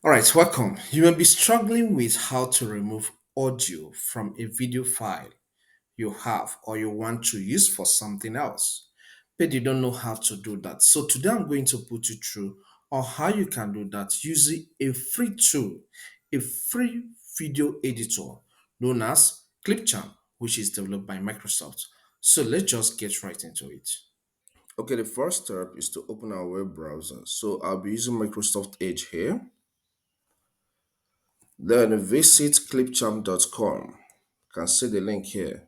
All right, welcome. You may be struggling with how to remove audio from a video file you have or you want to use for something else, but you don't know how to do that. So, today I'm going to put you through on how you can do that using a free tool, a free video editor known as ClipChamp, which is developed by Microsoft. So, let's just get right into it. Okay, the first step is to open our web browser. So, I'll be using Microsoft Edge here. Then visit clipchamp.com. You can see the link here.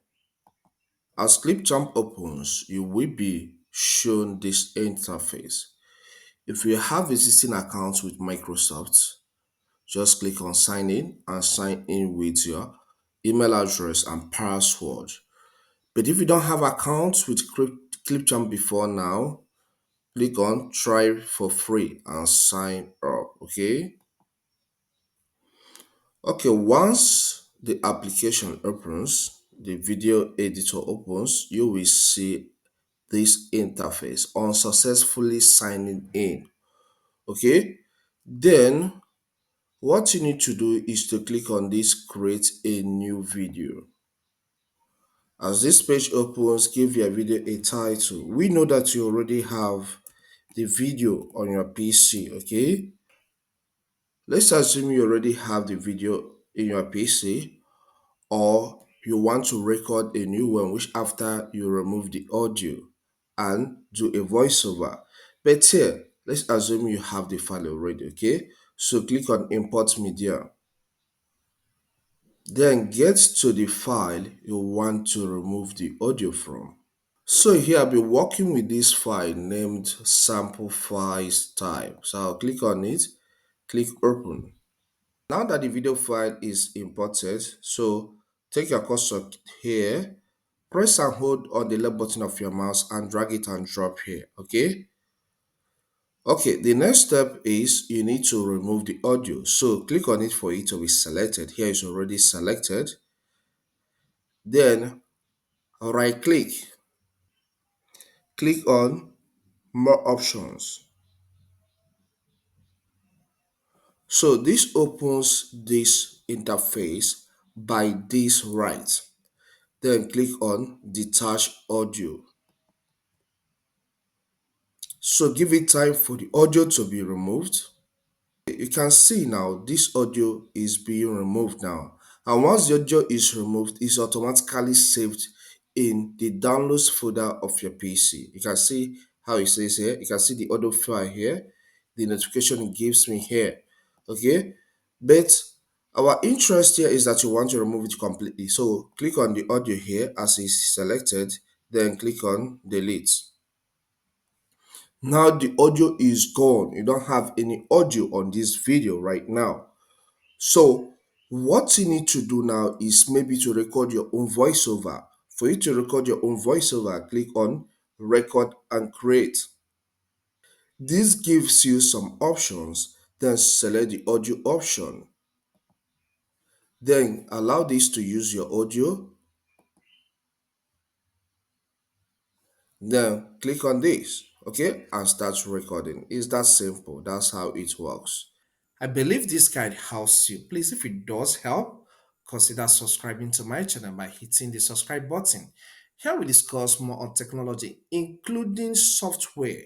As ClipChamp opens, you will be shown this interface. If you have existing accounts with Microsoft, just click on sign in and sign in with your email address and password. But if you don't have accounts with ClipChamp before now, click on try for free and sign up. Okay, once the application opens, the video editor opens, you will see this interface unsuccessfully signing in. Okay, then what you need to do is to click on this create a new video. As this page opens, give your video a title. We know that you already have the video on your PC. Okay, let's assume you already have the video in your PC, or you want to record a new one which after you remove the audio and do a voiceover. But here, let's assume you have the file already. Okay, so click on import media, then get to the file you want to remove the audio from. So here I'll be working with this file named sample files type. So I'll click on it, click open. Now that the video file is imported, so take your cursor here, press and hold on the left button of your mouse and drag it and drop here. Okay, the next step is you need to remove the audio. So click on it for it to be selected. Here is already selected. Then right click on more options. So this opens this interface by this right. Then click on detach audio. So give it time for the audio to be removed. You can see now this audio is being removed now. And once the audio is removed, it's automatically saved in the downloads folder of your PC. You can see how it says here. You can see the audio file here, the notification it gives me here. Okay, but our interest here is that you want to remove it completely. So click on the audio here as it's selected, then click on delete. Now the audio is gone. You don't have any audio on this video right now. So what you need to do now is maybe to record your own voiceover. For you to record your own voiceover, click on record and create. This gives you some options. Then select the audio option. Then allow this to use your audio. Then click on this, okay, and start recording. It's that simple. That's how it works. I believe this guide helps you. Please, if it does help, consider subscribing to my channel by hitting the subscribe button. Here we discuss more on technology, including software,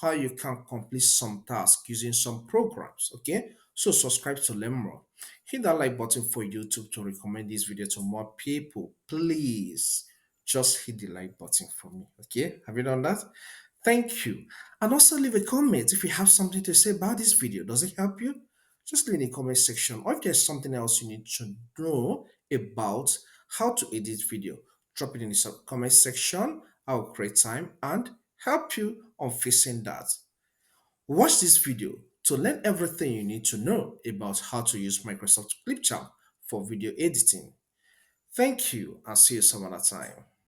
how you can complete some tasks using some programs. Okay, so subscribe to learn more. Hit that like button for YouTube to recommend this video to more people. Please just hit the like button for me. Okay, have you done that? Thank you. And also leave a comment if you have something to say about this video. Does it help you? Just leave in the comment section. Or if there's something else you need to know about how to edit video, drop it in the comment section. I'll create time and help you on fixing that. Watch this video to learn everything you need to know about how to use Microsoft ClipChamp for video editing. Thank you and see you some other time.